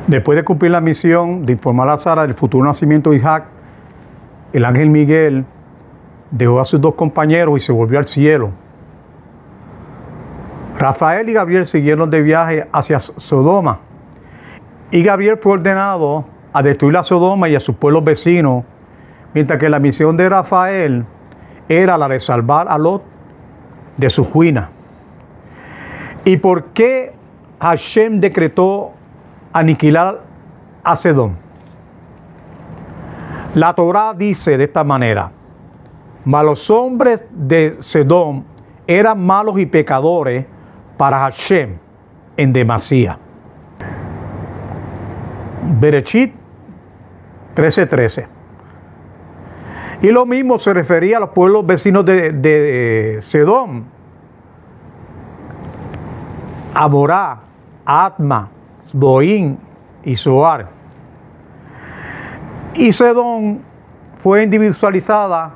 Después de cumplir la misión de informar a Sara del futuro nacimiento de Isaac, el ángel Miguel dejó a sus dos compañeros y se volvió al cielo. Rafael y Gabriel siguieron de viaje hacia Sodoma, y Gabriel fue ordenado a destruir a Sodoma y a sus pueblos vecinos, mientras que la misión de Rafael era la de salvar a Lot de su ruina. ¿Y por qué Hashem decretó aniquilar a Sodoma? La Torá dice de esta manera: mas los hombres de Sodoma eran malos y pecadores para Hashem en demasía. Bereshit 13:13. Y lo mismo se refería a los pueblos vecinos de Sodoma: Aborá, Atma, Boín y Zoar. Y Sodoma fue individualizada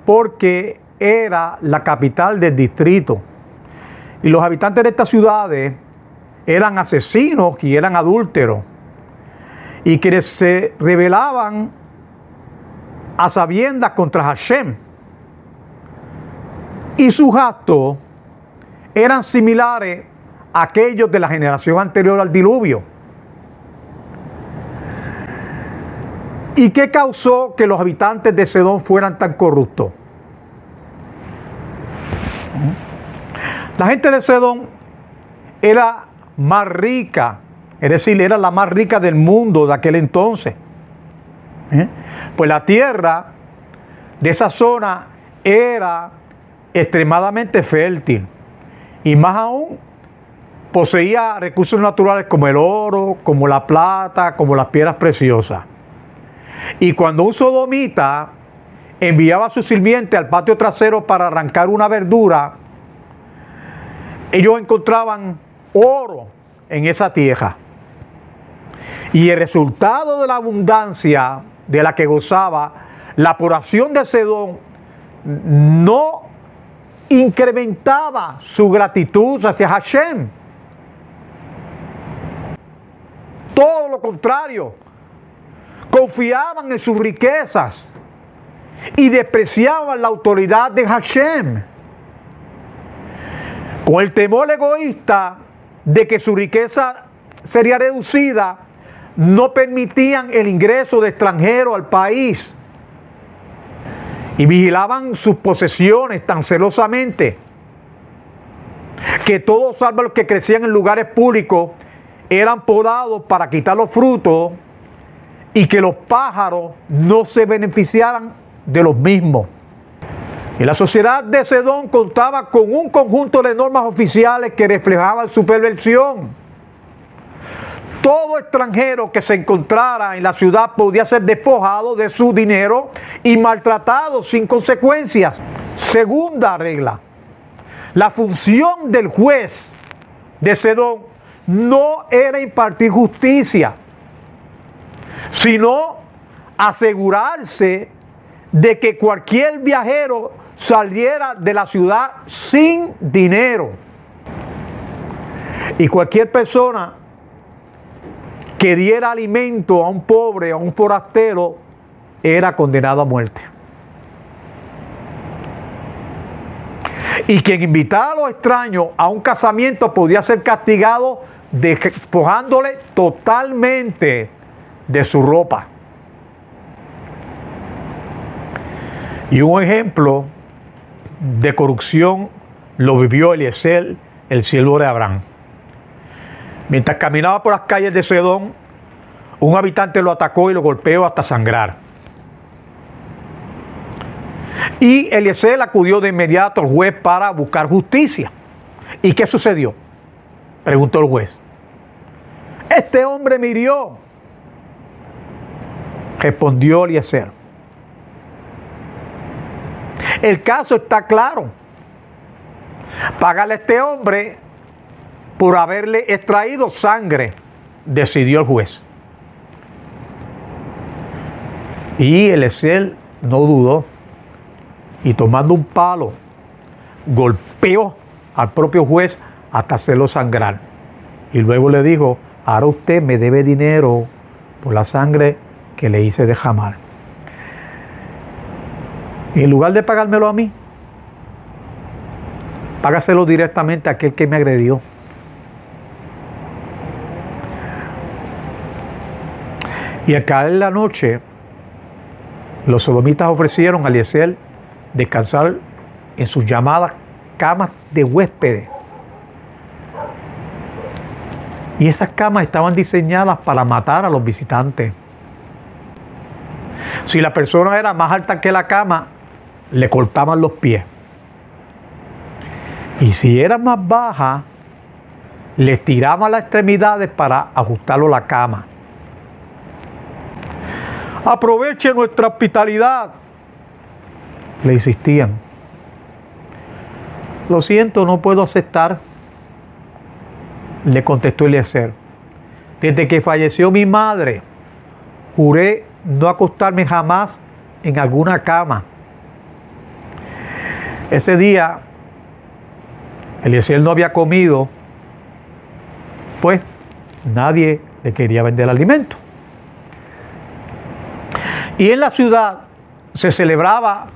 porque era la capital del distrito. Y los habitantes de estas ciudades eran asesinos y eran adúlteros, y quienes se rebelaban a sabiendas contra Hashem. Y sus actos eran similares a aquellos de la generación anterior al diluvio. ¿Y qué causó que los habitantes de Sodoma fueran tan corruptos? La gente de Sodoma era más rica, es decir, era la más rica del mundo de aquel entonces. Pues la tierra de esa zona era extremadamente fértil, y más aún poseía recursos naturales como el oro, como la plata, como las piedras preciosas. Y cuando un sodomita enviaba a su sirviente al patio trasero para arrancar una verdura, ellos encontraban oro en esa tierra. Y el resultado de la abundancia de la que gozaba la población de Sodoma no incrementaba su gratitud hacia Hashem. Todo lo contrario, confiaban en sus riquezas y despreciaban la autoridad de Hashem. Con el temor egoísta de que su riqueza sería reducida, no permitían el ingreso de extranjeros al país y vigilaban sus posesiones tan celosamente que todos, salvo los que crecían en lugares públicos, eran podados para quitar los frutos, y que los pájaros no se beneficiaran de los mismos. Y la sociedad de Sodoma contaba con un conjunto de normas oficiales que reflejaban su perversión. Todo extranjero que se encontrara en la ciudad podía ser despojado de su dinero y maltratado sin consecuencias. Segunda regla: la función del juez de Sodoma no era impartir justicia, sino asegurarse de que cualquier viajero saliera de la ciudad sin dinero. Y cualquier persona que diera alimento a un pobre, a un forastero, era condenado a muerte. Y quien invitara a los extraños a un casamiento podía ser castigado despojándole totalmente de su ropa. Y un ejemplo de corrupción lo vivió Eliezer, el siervo de Abraham. Mientras caminaba por las calles de Sodoma, un habitante lo atacó y lo golpeó hasta sangrar. Y Eliezer acudió de inmediato al juez para buscar justicia. ¿Y qué sucedió?, preguntó el juez. Este hombre me hirió, respondió Eliezer. El caso está claro. Págale a este hombre por haberle extraído sangre, decidió el juez. Y Eliezer no dudó, y tomando un palo, golpeó al propio juez hasta hacerlo sangrar. Y luego le dijo: ahora usted me debe dinero por la sangre que le hice derramar. Y en lugar de pagármelo a mí, págaselo directamente a aquel que me agredió. Y al caer la noche, los sodomitas ofrecieron a Eliezer descansar en sus llamadas camas de huéspedes. Y esas camas estaban diseñadas para matar a los visitantes. Si la persona era más alta que la cama, le cortaban los pies. Y si era más baja, le tiraban las extremidades para ajustarlo a la cama. Aproveche nuestra hospitalidad, le insistían. Lo siento, no puedo aceptar, le contestó Eliezer. Desde que falleció mi madre, juré no acostarme jamás en alguna cama. Ese día, Eliezer no había comido, pues nadie le quería vender alimento. Y en la ciudad se celebraba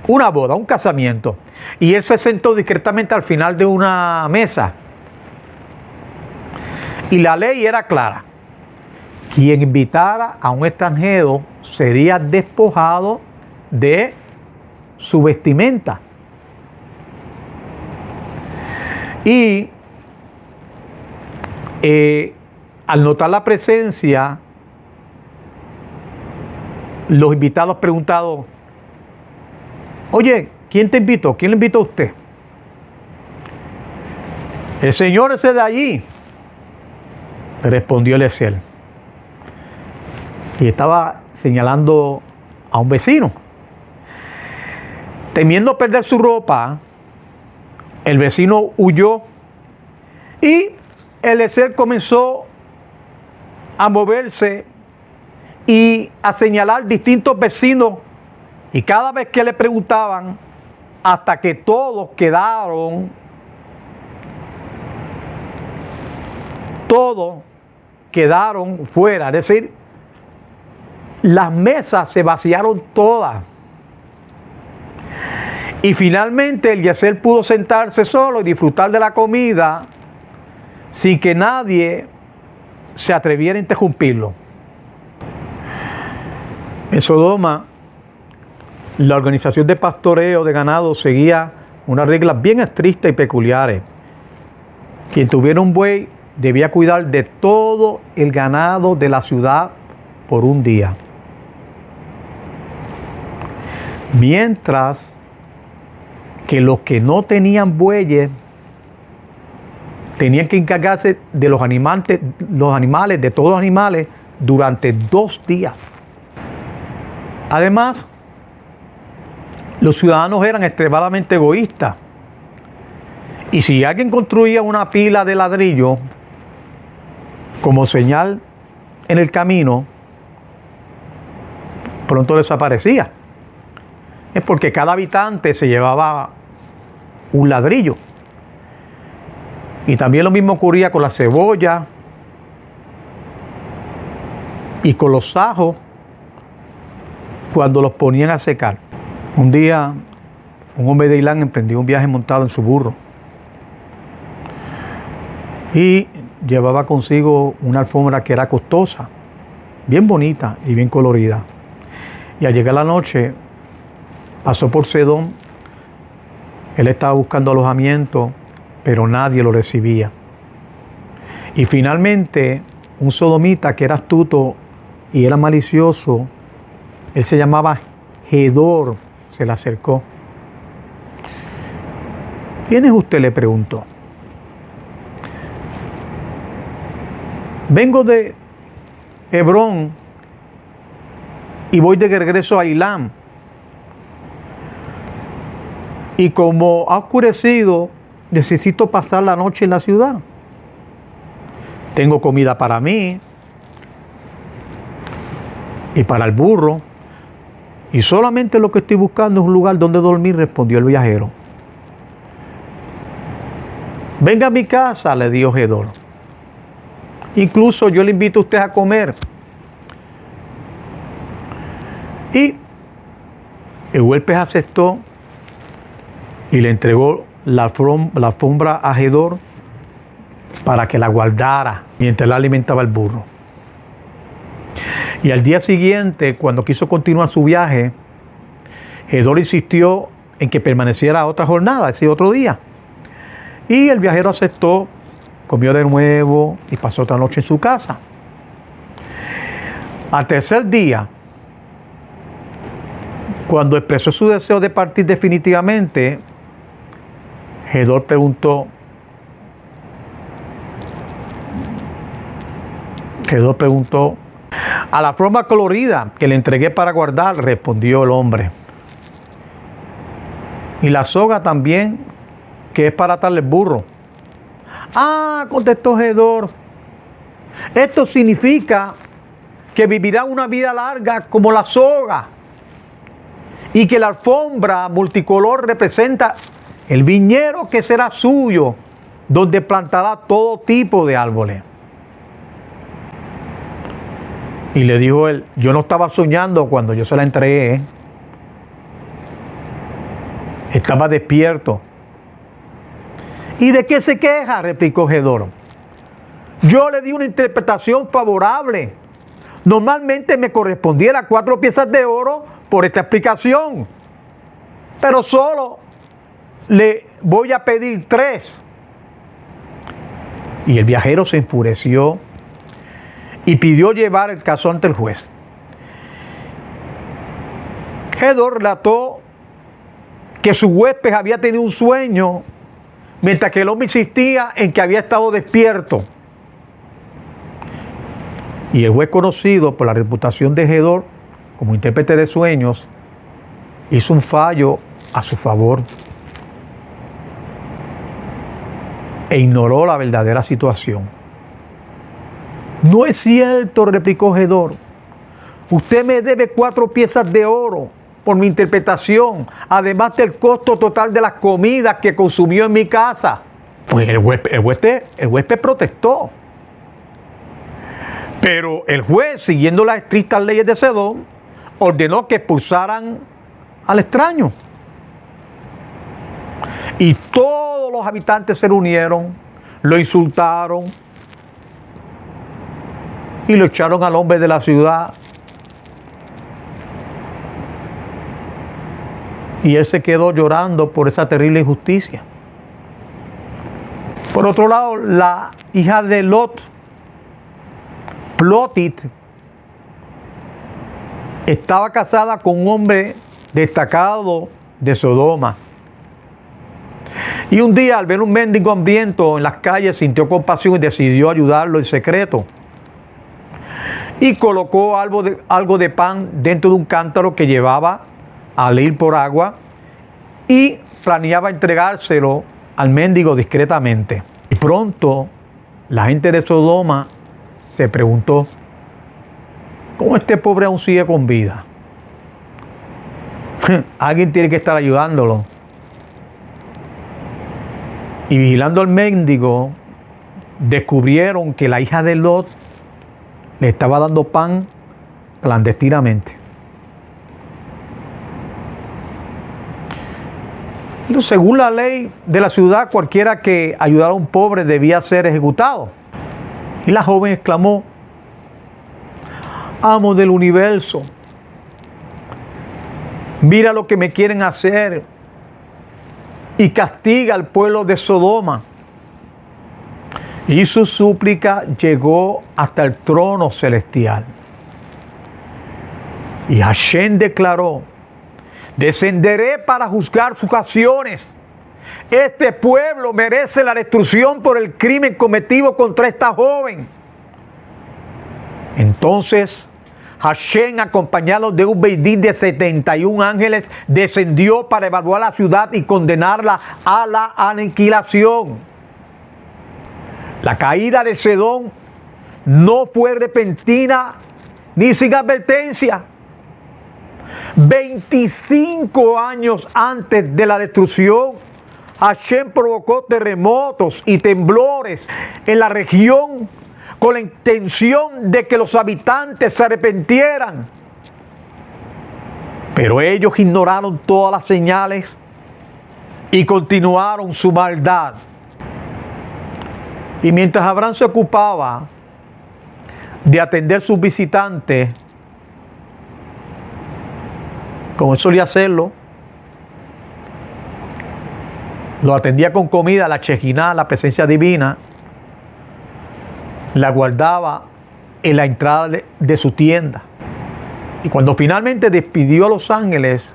una boda, un casamiento. Y él se sentó discretamente al final de una mesa. Y la ley era clara. Quien invitara a un extranjero sería despojado de su vestimenta. Y al notar la presencia, los invitados preguntaron: oye, ¿quién te invitó? ¿Quién le invitó a usted? El señor ese de allí, respondió Eliezer. Y estaba señalando a un vecino. Temiendo perder su ropa, el vecino huyó y Eliezer comenzó a moverse y a señalar distintos vecinos, y cada vez que le preguntaban, hasta que todos quedaron fuera. Es decir, las mesas se vaciaron todas. Y finalmente Eliezer pudo sentarse solo y disfrutar de la comida sin que nadie se atreviera a interrumpirlo. En Sodoma, la organización de pastoreo de ganado seguía unas reglas bien estrictas y peculiares. Quien tuviera un buey debía cuidar de todo el ganado de la ciudad por un día. Mientras que los que no tenían bueyes tenían que encargarse de los animales, de todos los animales, durante 2 días. Además, los ciudadanos eran extremadamente egoístas. Y si alguien construía una pila de ladrillo como señal en el camino, pronto desaparecía. Es porque cada habitante se llevaba un ladrillo. Y también lo mismo ocurría con la cebolla y con los ajos cuando los ponían a secar. Un día, un hombre de Ilán emprendió un viaje montado en su burro y llevaba consigo una alfombra que era costosa, bien bonita y bien colorida. Y al llegar la noche, pasó por Sedón. Él estaba buscando alojamiento, pero nadie lo recibía. Y finalmente, un sodomita que era astuto y era malicioso, él se llamaba Gedor, se le acercó. ¿Quién es usted?, le preguntó. Vengo de Hebrón y voy de regreso a Ilán. Y como ha oscurecido, necesito pasar la noche en la ciudad. Tengo comida para mí y para el burro, y solamente lo que estoy buscando es un lugar donde dormir, respondió el viajero. Venga a mi casa, le dijo Gedor. Incluso yo le invito a usted a comer. Y el huésped aceptó y le entregó la alfombra a Gedor para que la guardara mientras él alimentaba el burro. Y al día siguiente, cuando quiso continuar su viaje, Gedor insistió en que permaneciera otra jornada, ese otro día. Y el viajero aceptó, comió de nuevo y pasó otra noche en su casa. Al tercer día, cuando expresó su deseo de partir definitivamente, Gedor preguntó, a la forma colorida que le entregué para guardar, respondió el hombre. Y la soga también, que es para atarle el burro. Ah, contestó Gedor, esto significa que vivirá una vida larga como la soga y que la alfombra multicolor representa el viñedo que será suyo, donde plantará todo tipo de árboles. Y le dijo él, yo no estaba soñando cuando yo se la entregué. Estaba despierto. ¿Y de qué se queja?, replicó Gedor. Yo le di una interpretación favorable. Normalmente me correspondiera 4 piezas de oro por esta explicación, pero solo le voy a pedir 3. Y el viajero se enfureció y pidió llevar el caso ante el juez. Gedor relató que su huésped había tenido un sueño mientras que el hombre insistía en que había estado despierto. Y el juez, conocido por la reputación de Gedor como intérprete de sueños, hizo un fallo a su favor e ignoró la verdadera situación. No es cierto, replicó Gedor. Usted me debe 4 piezas de oro por mi interpretación, además del costo total de las comidas que consumió en mi casa. Pues el huésped protestó. Pero el juez, siguiendo las estrictas leyes de Sedón, ordenó que expulsaran al extraño. Y todos los habitantes se reunieron, lo insultaron y lo echaron al hombre de la ciudad. Y él se quedó llorando por esa terrible injusticia. Por otro lado, la hija de Lot, Plotit, estaba casada con un hombre destacado de Sodoma. Y un día, al ver un mendigo hambriento en las calles, sintió compasión y decidió ayudarlo en secreto. Y colocó algo de pan dentro de un cántaro que llevaba al ir por agua y planeaba entregárselo al mendigo discretamente. Y pronto, la gente de Sodoma se preguntó, ¿cómo este pobre aún sigue con vida? Alguien tiene que estar ayudándolo. Y vigilando al mendigo, descubrieron que la hija de Lot le estaba dando pan clandestinamente. Según la ley de la ciudad, cualquiera que ayudara a un pobre debía ser ejecutado. Y la joven exclamó, amo del universo, mira lo que me quieren hacer y castiga al pueblo de Sodoma. Y su súplica llegó hasta el trono celestial. Y Hashem declaró, descenderé para juzgar sus acciones. Este pueblo merece la destrucción por el crimen cometido contra esta joven. Entonces Hashem, acompañado de un beidín de 71 ángeles, descendió para evaluar la ciudad y condenarla a la aniquilación. La caída de Sedón no fue repentina ni sin advertencia. 25 años antes de la destrucción, Hashem provocó terremotos y temblores en la región con la intención de que los habitantes se arrepintieran. Pero ellos ignoraron todas las señales y continuaron su maldad. Y mientras Abraham se ocupaba de atender sus visitantes, como él solía hacerlo, lo atendía con comida, la Shekinah, la presencia divina, la guardaba en la entrada de su tienda. Y cuando finalmente despidió a los ángeles,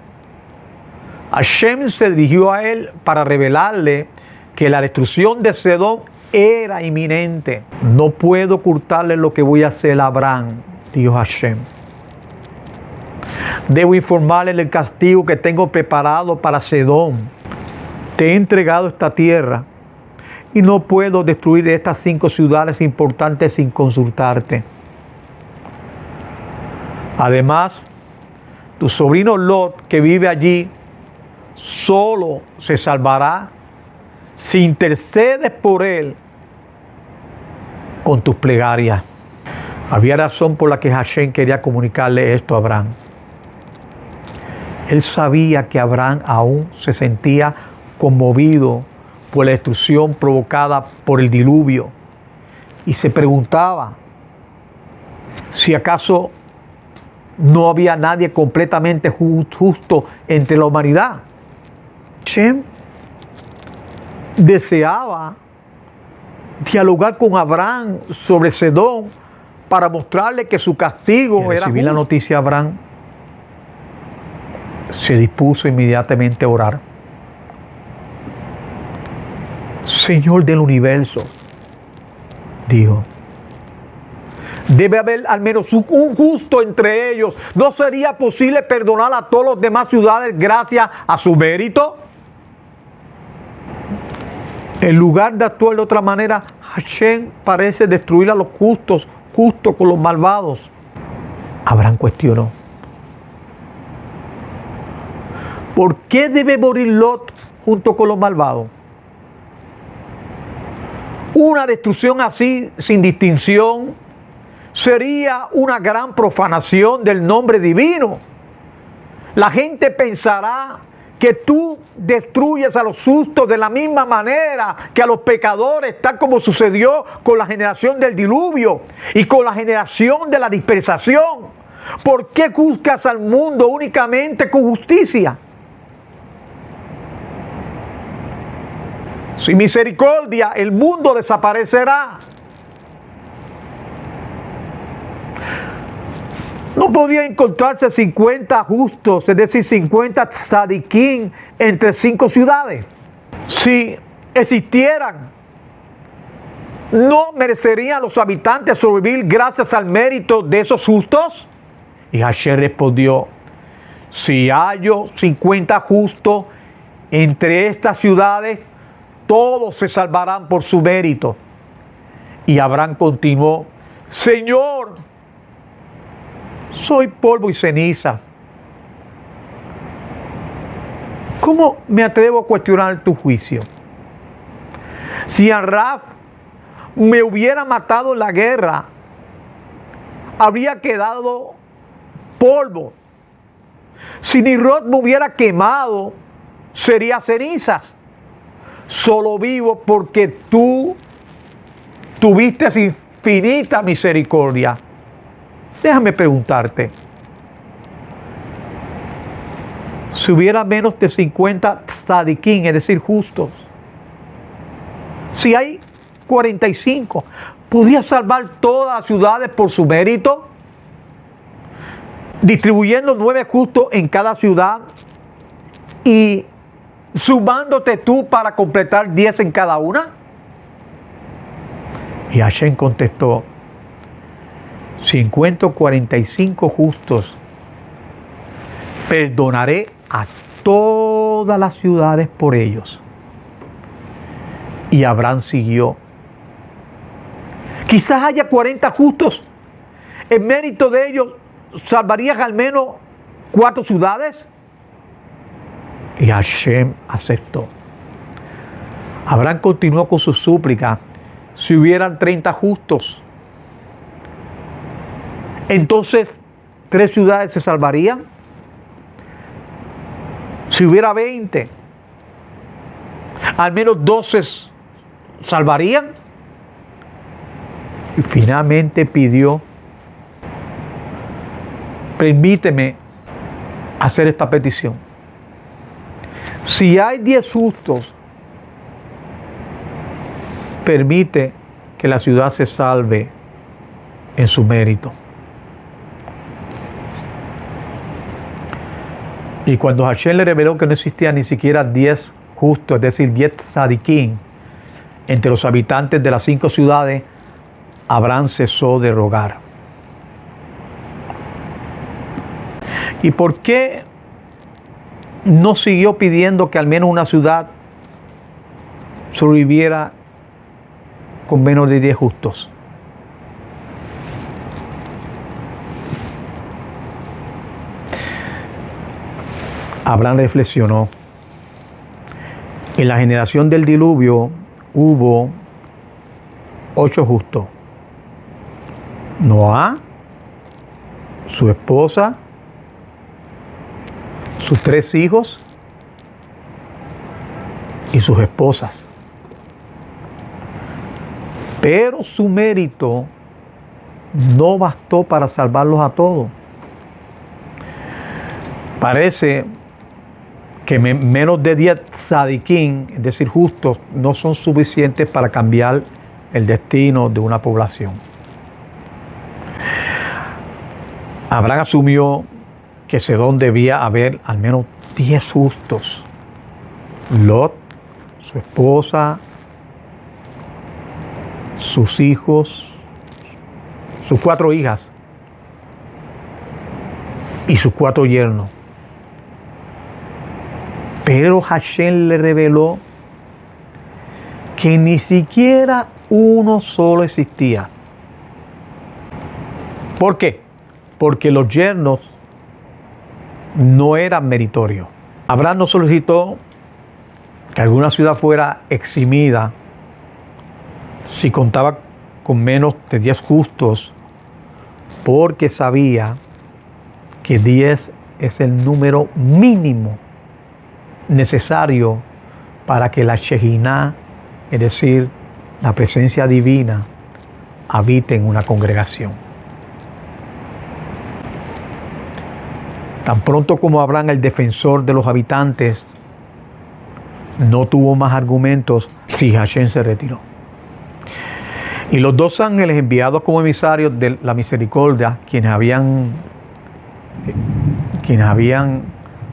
Hashem se dirigió a él para revelarle que la destrucción de Sodoma era inminente. No puedo ocultarle lo que voy a hacer a Abraham, dijo Hashem. Debo informarle del castigo que tengo preparado para Sodoma. Te he entregado esta tierra y no puedo destruir estas 5 ciudades importantes sin consultarte. Además, tu sobrino Lot, que vive allí, solo se salvará si intercedes por él con tus plegarias. Había razón por la que Hashem quería comunicarle esto a Abraham. Él sabía que Abraham aún se sentía conmovido por la destrucción provocada por el diluvio y se preguntaba si acaso no había nadie completamente justo entre la humanidad. Hashem deseaba dialogar con Abraham sobre Sodoma para mostrarle que su castigo era justo. Al recibir la noticia, Abraham se dispuso inmediatamente a orar. Señor del universo, dijo, debe haber al menos un justo entre ellos. ¿No sería posible perdonar a todas las demás ciudades gracias a su mérito? En lugar de actuar de otra manera, Hashem parece destruir a los justos junto con los malvados. Abraham cuestionó: ¿por qué debe morir Lot junto con los malvados? Una destrucción así, sin distinción, sería una gran profanación del nombre divino. La gente pensará que tú destruyes a los justos de la misma manera que a los pecadores, tal como sucedió con la generación del diluvio y con la generación de la dispersación. ¿Por qué juzgas al mundo únicamente con justicia? Sin misericordia, el mundo desaparecerá. No podía encontrarse 50 justos, es decir, 50 tzadikim entre 5 ciudades. Si existieran, ¿no merecerían los habitantes sobrevivir gracias al mérito de esos justos? Y Hashem respondió: si hallo 50 justos entre estas ciudades, todos se salvarán por su mérito. Y Abraham continuó: Señor, soy polvo y ceniza. ¿Cómo me atrevo a cuestionar tu juicio? Si Arraf me hubiera matado en la guerra, habría quedado polvo. Si Nimrod me hubiera quemado, sería cenizas. Solo vivo porque tú tuviste infinita misericordia. Déjame preguntarte, si hubiera menos de 50 tzadikim, es decir, justos, si hay 45, ¿podría salvar todas las ciudades por su mérito? Distribuyendo 9 justos en cada ciudad y sumándote tú para completar 10 en cada una. Y Hashem contestó: si encuentro 45 justos, perdonaré a todas las ciudades por ellos. Y Abraham siguió: quizás haya 40 justos. En mérito de ellos, ¿salvarías al menos 4 ciudades? Y Hashem aceptó. Abraham continuó con su súplica: si hubieran 30 justos, entonces 3 ciudades se salvarían. Si hubiera 20, al menos 12 salvarían. Y finalmente pidió: permíteme hacer esta petición. Si hay 10 justos, permite que la ciudad se salve en su mérito. Y cuando Hashem le reveló que no existía ni siquiera 10 justos, es decir, 10 tzadikim, entre los habitantes de las 5 ciudades, Abraham cesó de rogar. ¿Y por qué no siguió pidiendo que al menos una ciudad sobreviviera con menos de 10 justos? Abraham reflexionó. En la generación del diluvio hubo 8 justos: Noah, su esposa, sus 3 hijos y sus esposas. Pero su mérito no bastó para salvarlos a todos. Parece que menos de 10 tzadikim, es decir, justos, no son suficientes para cambiar el destino de una población. Abraham asumió que Sedón debía haber al menos 10 justos: Lot, su esposa, sus hijos, sus 4 hijas y sus 4 yernos. Pero Hashem le reveló que ni siquiera uno solo existía. ¿Por qué? Porque los yernos no eran meritorios. Abraham no solicitó que alguna ciudad fuera eximida si contaba con menos de 10 justos, porque sabía que 10 es el número mínimo necesario para que la Shejiná, es decir, la presencia divina, habite en una congregación. Tan pronto como Abraham, el defensor de los habitantes, no tuvo más argumentos, si Hashem se retiró. Y los 2 ángeles enviados como emisarios de la misericordia, quienes habían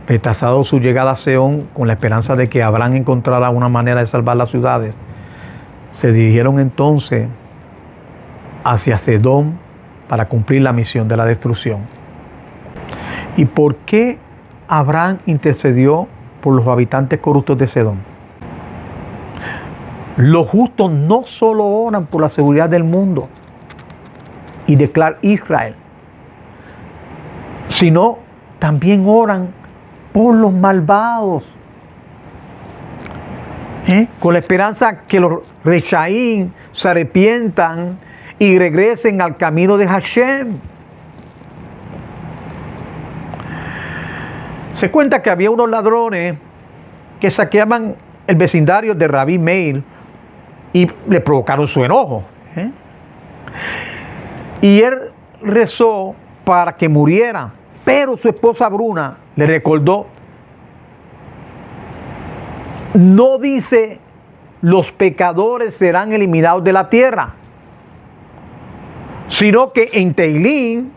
retrasado su llegada a Seón con la esperanza de que Abraham encontrara una manera de salvar las ciudades, se dirigieron entonces hacia Sedón para cumplir la misión de la destrucción. ¿Y por qué Abraham intercedió por los habitantes corruptos de Sedón? Los justos no solo oran por la seguridad del mundo y declarar Israel, sino también oran por los malvados, con la esperanza que los Reshaim se arrepientan y regresen al camino de Hashem. Se cuenta que había unos ladrones que saqueaban el vecindario de Rabbi Meir y le provocaron su enojo. Y él rezó para que muriera, pero su esposa Bruna le recordó: no dice los pecadores serán eliminados de la tierra, sino que en Teilín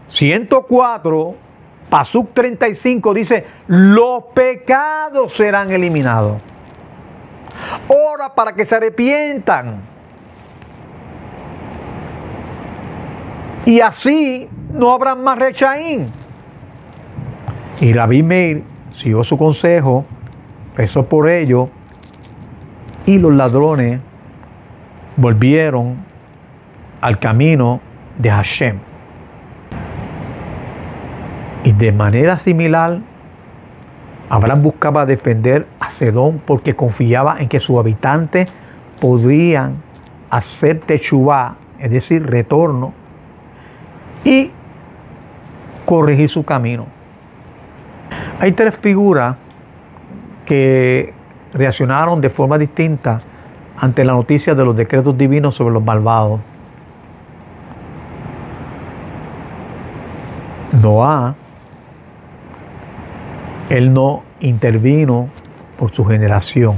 104, Pasuk 35 dice: los pecados serán eliminados. Ora para que se arrepientan. Y así no habrá más Rechaín. Y Rabbi Meir siguió su consejo, rezó por ello, y los ladrones volvieron al camino de Hashem. Y de manera similar, Abraham buscaba defender a Sedón porque confiaba en que sus habitantes podrían hacer techubá, es decir, retorno, y corregir su camino. Hay tres figuras que reaccionaron de forma distinta ante la noticia de los decretos divinos sobre los malvados. Noé, él no intervino por su generación.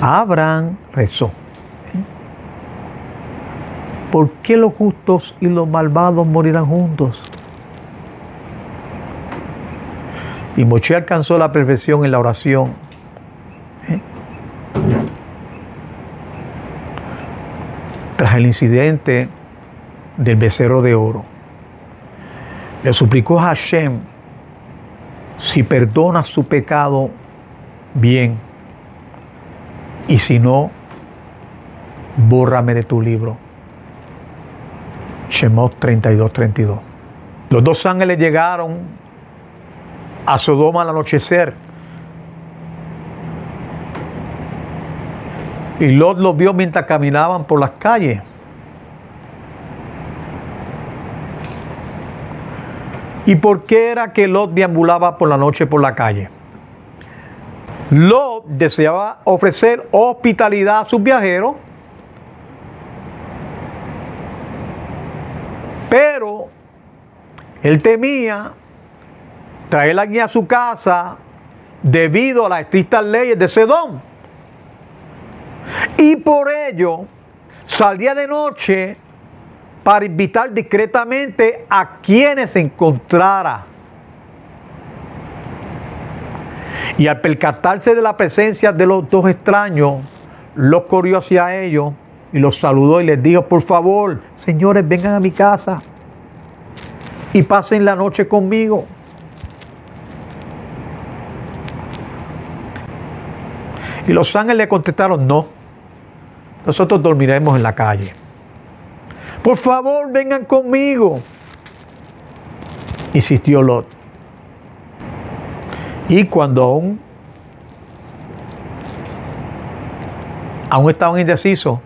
Abraham rezó. ¿Por qué los justos y los malvados morirán juntos? Y Moshe alcanzó la perfección en la oración. Tras el incidente del becerro de oro, le suplicó a Hashem: si perdona su pecado, bien, y si no, bórrame de tu libro. Shemot 32:32. Los dos ángeles llegaron a Sodoma al anochecer, y Lot los vio mientras caminaban por las calles. ¿Y por qué era que Lot deambulaba por la noche por la calle? Lot deseaba ofrecer hospitalidad a sus viajeros, pero él temía traer a alguien a su casa debido a las estrictas leyes de Sedón. Y por ello salía de noche para invitar discretamente a quienes se encontrara. Y al percatarse de la presencia de los dos extraños, los corrió hacia ellos y los saludó y les dijo: por favor, señores, vengan a mi casa y pasen la noche conmigo. Y los ángeles le contestaron: no, nosotros dormiremos en la calle. Por favor, vengan conmigo, insistió Lot. Y cuando aún estaban indecisos,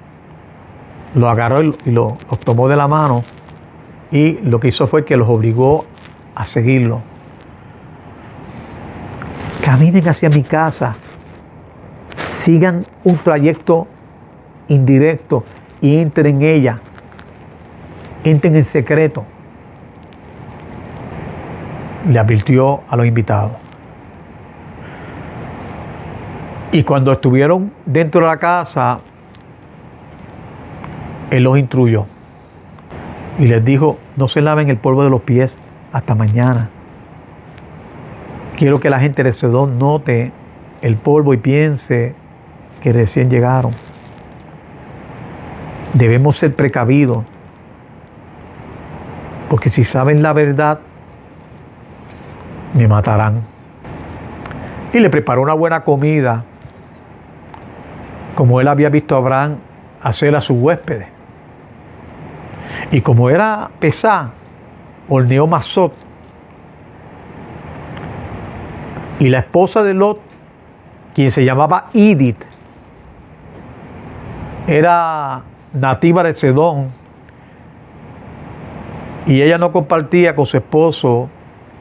los agarró y los tomó de la mano, y lo que hizo fue que los obligó a seguirlo. Caminen hacia mi casa, sigan un trayecto indirecto y entren en ella. Entren en secreto, le advirtió a los invitados. Y cuando estuvieron dentro de la casa, él los instruyó y les dijo: no se laven el polvo de los pies hasta mañana. Quiero que la gente de Sedón note el polvo y piense que recién llegaron. Debemos ser precavidos, porque si saben la verdad, me matarán. Y le preparó una buena comida, como él había visto a Abraham hacer a sus huéspedes. Y como era pesá, horneó mazot. Y la esposa de Lot, quien se llamaba Idit, era nativa de Sedón, y ella no compartía con su esposo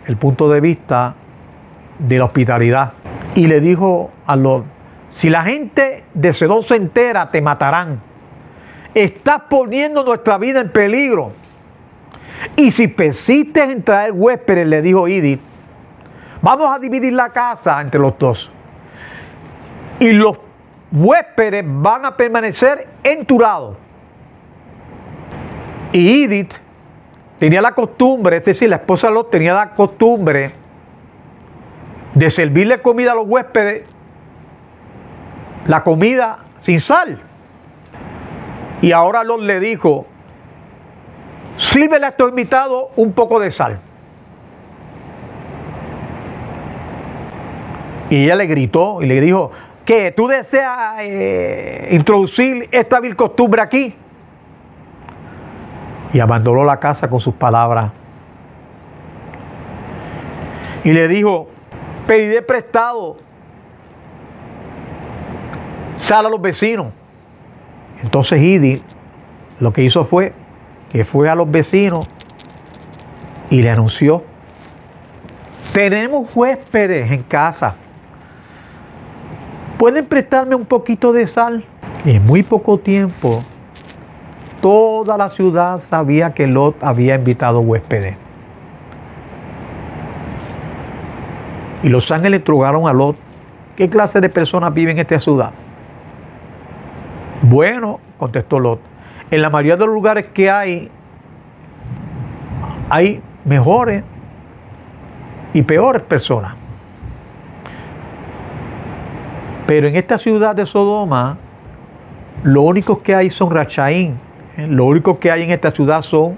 el punto de vista de la hospitalidad. Y le dijo a Lot: si la gente de Sedón se entera, te matarán. Estás poniendo nuestra vida en peligro. Y si persistes en traer huéspedes, le dijo Idit, vamos a dividir la casa entre los dos. Y los huéspedes van a permanecer en tu lado. Y Idit tenía la costumbre, es decir, la esposa de Lot tenía la costumbre de servirle comida a los huéspedes, la comida sin sal. Y ahora Lot le dijo: sírvele a estos invitados un poco de sal. Y ella le gritó y le dijo: ¿qué? ¿Tú deseas introducir esta vil costumbre aquí? Y abandonó la casa con sus palabras. Y le dijo: pediré prestado sal a los vecinos. Entonces Idit lo que hizo fue que fue a los vecinos y le anunció: tenemos huéspedes en casa, ¿pueden prestarme un poquito de sal? Y en muy poco tiempo toda la ciudad sabía que Lot había invitado huéspedes. Y los ángeles interrogaron a Lot: ¿qué clase de personas viven en esta ciudad? Bueno, contestó Lot, en la mayoría de los lugares que hay mejores y peores personas. Pero en esta ciudad de Sodoma, lo único que hay son Rachaín. Lo único que hay en esta ciudad son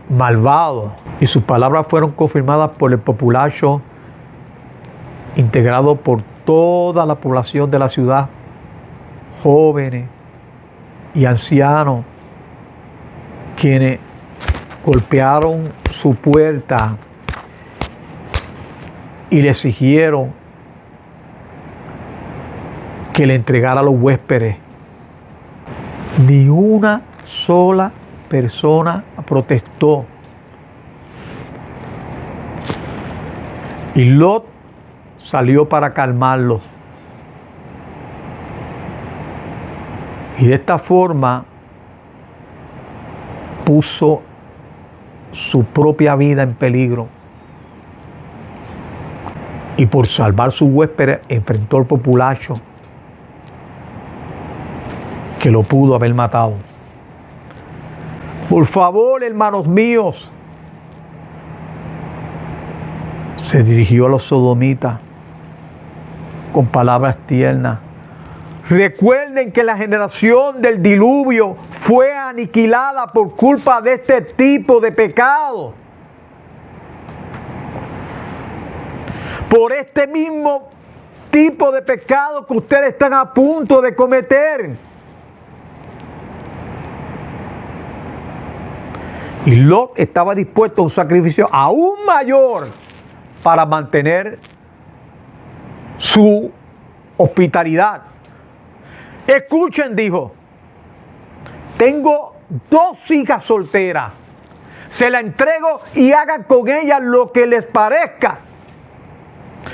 malvados. Y sus palabras fueron confirmadas por el populacho integrado por toda la población de la ciudad, jóvenes y ancianos, quienes golpearon su puerta y le exigieron que le entregara a los huéspedes. Ni una sola persona protestó. Y Lot salió para calmarlos. Y de esta forma puso su propia vida en peligro. Y por salvar su huésped enfrentó al populacho que lo pudo haber matado. Por favor, hermanos míos, se dirigió a los sodomitas con palabras tiernas: recuerden que la generación del diluvio fue aniquilada por culpa de este tipo de pecado. Por este mismo tipo de pecado que ustedes están a punto de cometer. Y Lot estaba dispuesto a un sacrificio aún mayor para mantener su hospitalidad. Escuchen, dijo, tengo 2 hijas solteras. Se la entrego y hagan con ellas lo que les parezca.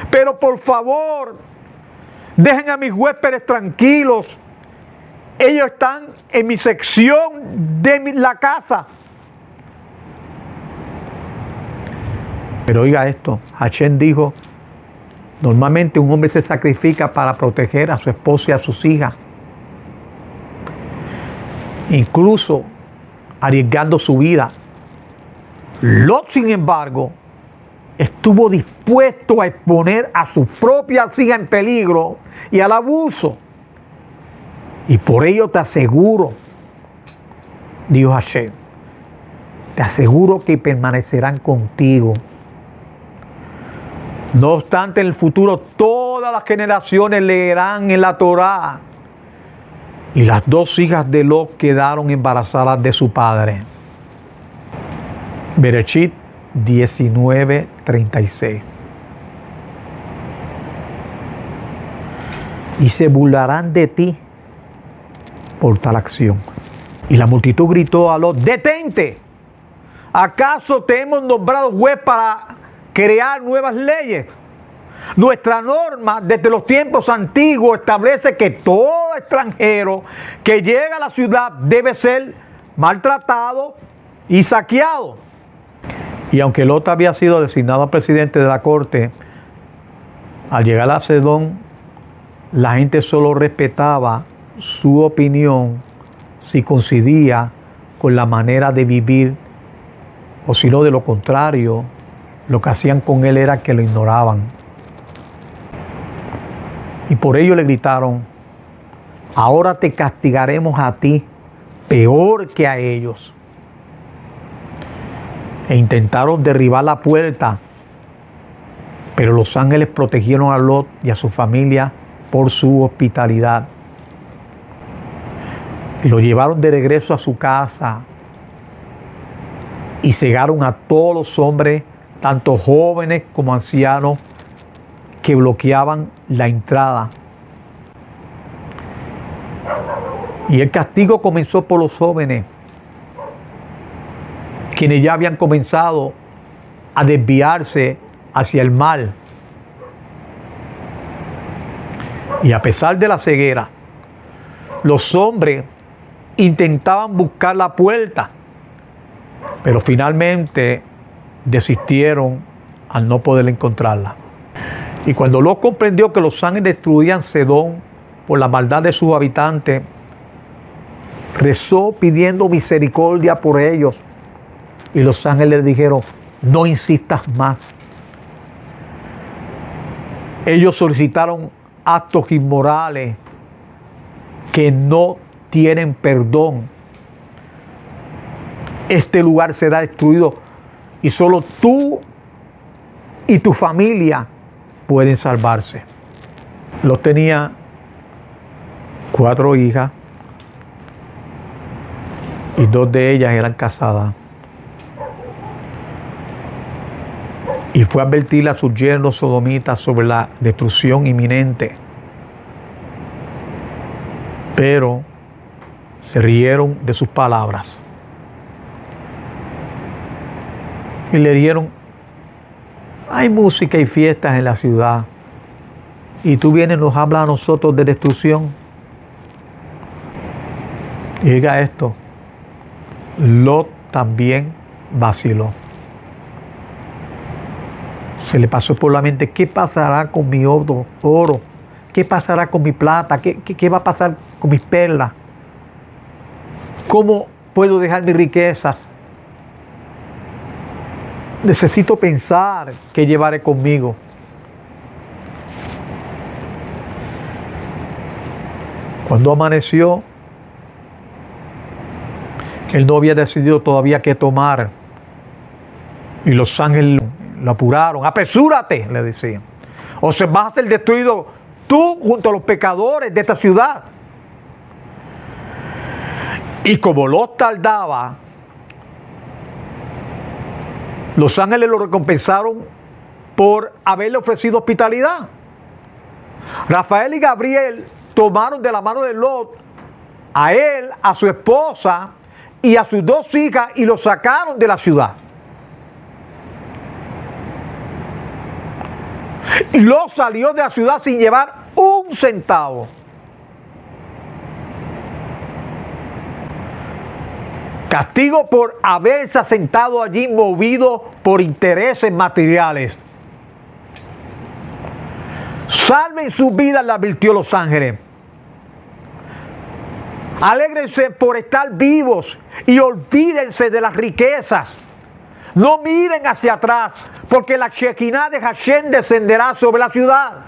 Pero por favor, dejen a mis huéspedes tranquilos. Ellos están en mi sección de la casa. Pero oiga esto, Hashem dijo: normalmente un hombre se sacrifica para proteger a su esposa y a sus hijas, incluso arriesgando su vida. Lot, sin embargo, estuvo dispuesto a exponer a su propia hija en peligro y al abuso. Y por ello te aseguro, dijo Hashem, te aseguro que permanecerán contigo. No obstante, en el futuro todas las generaciones leerán en la Torá. Y las 2 hijas de Lot quedaron embarazadas de su padre. Bereshit 19:36. Y se burlarán de ti por tal acción. Y la multitud gritó a Lot: detente, ¿acaso te hemos nombrado juez para crear nuevas leyes? Nuestra norma desde los tiempos antiguos establece que todo extranjero que llega a la ciudad debe ser maltratado y saqueado. Y aunque Lot había sido designado presidente de la corte, al llegar a Sedón, la gente solo respetaba su opinión si coincidía con la manera de vivir, o si no, de lo contrario, lo que hacían con él era que lo ignoraban. Y por ello le gritaron: ahora te castigaremos a ti peor que a ellos. E intentaron derribar la puerta, pero los ángeles protegieron a Lot y a su familia por su hospitalidad. Y lo llevaron de regreso a su casa y cegaron a todos los hombres, tanto jóvenes como ancianos, que bloqueaban la entrada. Y el castigo comenzó por los jóvenes. quienes ya habían comenzado a desviarse hacia el mal. Y a pesar de la ceguera, los hombres intentaban buscar la puerta, pero finalmente desistieron al no poder encontrarla. Y cuando Lot comprendió que los ángeles destruían Sedón por la maldad de sus habitantes, rezó pidiendo misericordia por ellos. Y los ángeles le dijeron: no insistas más. Ellos solicitaron actos inmorales que no tienen perdón. Este lugar será destruido y solo tú y tu familia pueden salvarse. Lot tenía 4 hijas y 2 de ellas eran casadas. Y fue a advertir a sus yernos sodomitas sobre la destrucción inminente. Pero se rieron de sus palabras. Y le dijeron: hay música y fiestas en la ciudad, y tú vienes y nos hablas a nosotros de destrucción. Y diga esto: Lot también vaciló. Se le pasó por la mente: ¿qué pasará con mi oro? ¿Qué pasará con mi plata? ¿Qué va a pasar con mis perlas? ¿Cómo puedo dejar mis riquezas? Necesito pensar qué llevaré conmigo. Cuando amaneció, él no había decidido todavía qué tomar. Y los ángeles lo apuraron. Apresúrate, le decían, o se vas a ser destruido tú junto a los pecadores de esta ciudad. Y como Lot tardaba, los ángeles lo recompensaron por haberle ofrecido hospitalidad. Rafael y Gabriel tomaron de la mano de Lot a él, a su esposa y a sus 2 hijas y lo sacaron de la ciudad. Y Lot salió de la ciudad sin llevar un centavo. Castigo por haberse asentado allí movido por intereses materiales. Salven sus vidas, le advirtió los ángeles. Alégrense por estar vivos y olvídense de las riquezas. No miren hacia atrás, porque la Shekinah de Hashem descenderá sobre la ciudad.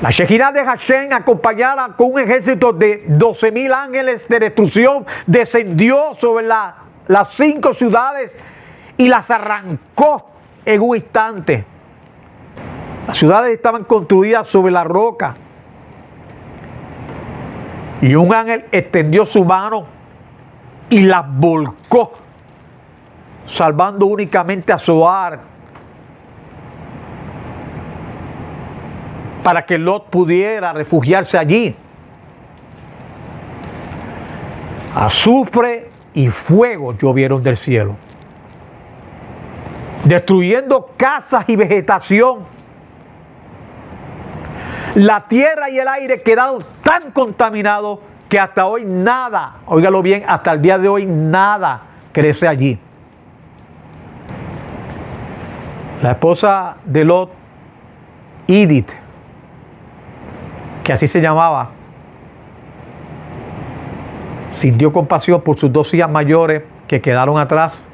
La Shekinah de Hashem, acompañada con un ejército de 12,000 ángeles de destrucción, descendió sobre las 5 ciudades y las arrancó en un instante. Las ciudades estaban construidas sobre la roca. Y un ángel extendió su mano y las volcó, salvando únicamente a Zoar, para que Lot pudiera refugiarse allí. Azufre y fuego llovieron del cielo, destruyendo casas y vegetación. La tierra y el aire quedaron tan contaminados que hasta hoy nada, óigalo bien, hasta el día de hoy nada crece allí. La esposa de Lot, Edith, que así se llamaba, sintió compasión por sus 2 hijas mayores que quedaron atrás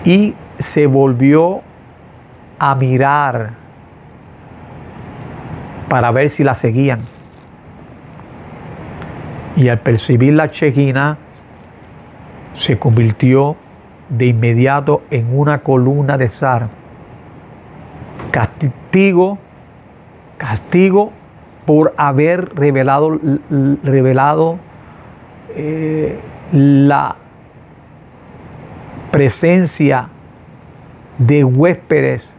y se volvió a mirar para ver si la seguían. Y al percibir la Shekinah, se convirtió de inmediato en una columna de sar. Castigo por haber revelado la presencia de huéspedes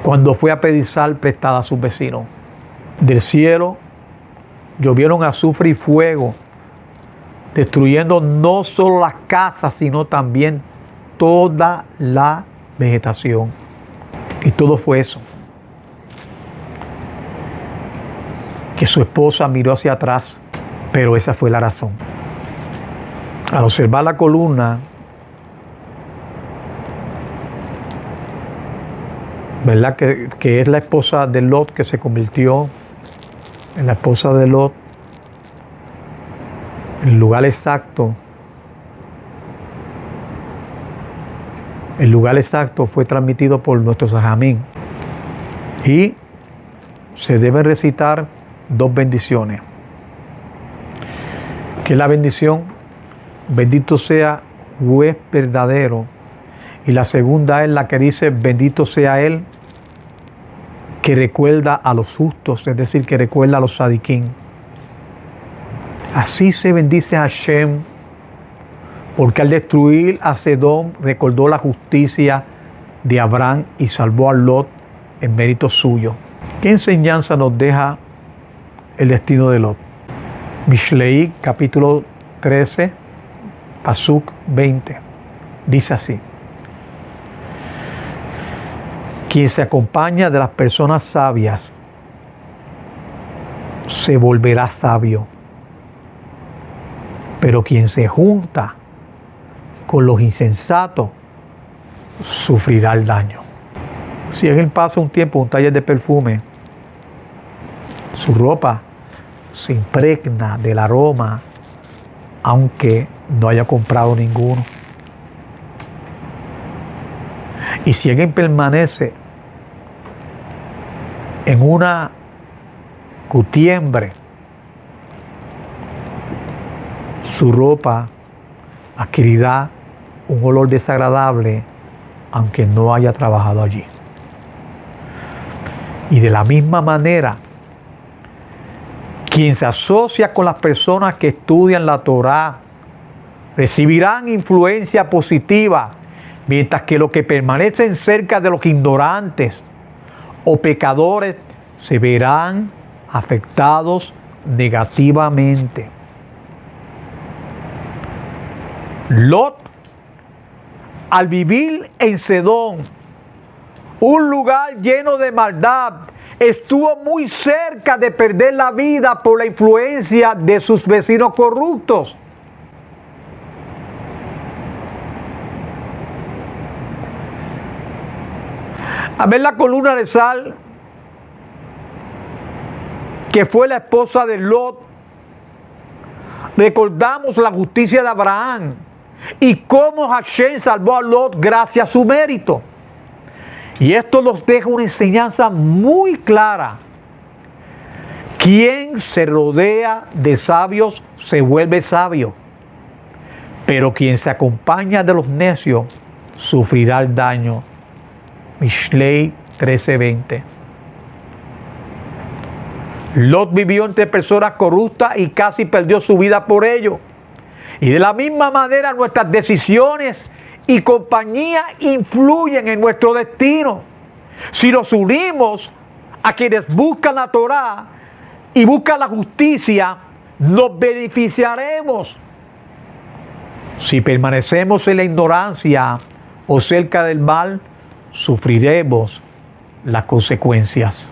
cuando fue a pedir sal prestada a sus vecinos. Del cielo llovieron azufre y fuego destruyendo no solo las casas, sino también toda la vegetación. Y todo fue eso. Que su esposa miró hacia atrás, pero esa fue la razón. Al observar la columna, ¿verdad? Que es la esposa de Lot, que se convirtió en la esposa de Lot, el lugar exacto fue transmitido por nuestro Sajamín. Y se deben recitar 2 bendiciones. Que es la bendición: bendito sea juez verdadero. Y la segunda es la que dice: bendito sea él que recuerda a los justos, es decir, que recuerda a los sadiquín. Así se bendice a Hashem, porque al destruir a Sedom recordó la justicia de Abraham y salvó a Lot en mérito suyo. ¿Qué enseñanza nos deja el destino de Lot? Mishlei, capítulo 13, pasuk 20, dice así: quien se acompaña de las personas sabias se volverá sabio, pero quien se junta con los insensatos sufrirá el daño. Si alguien pasa un tiempo en un taller de perfume, su ropa se impregna del aroma, aunque no haya comprado ninguno. Y si alguien permanece en una cutiembre, su ropa adquirirá un olor desagradable, aunque no haya trabajado allí. Y de la misma manera, quien se asocia con las personas que estudian la Torá recibirán influencia positiva, mientras que los que permanecen cerca de los ignorantes o pecadores se verán afectados negativamente. Lot, al vivir en Sedom, un lugar lleno de maldad, estuvo muy cerca de perder la vida por la influencia de sus vecinos corruptos. A ver la columna de sal, que fue la esposa de Lot, recordamos la justicia de Abraham y cómo Hashem salvó a Lot gracias a su mérito. Y esto nos deja una enseñanza muy clara. Quien se rodea de sabios se vuelve sabio, pero quien se acompaña de los necios sufrirá el daño. Mishlei 13:20. Lot vivió entre personas corruptas y casi perdió su vida por ello. Y de la misma manera nuestras decisiones y compañía influyen en nuestro destino. Si nos unimos a quienes buscan la Torá y buscan la justicia, nos beneficiaremos. Si permanecemos en la ignorancia o cerca del mal, sufriremos las consecuencias.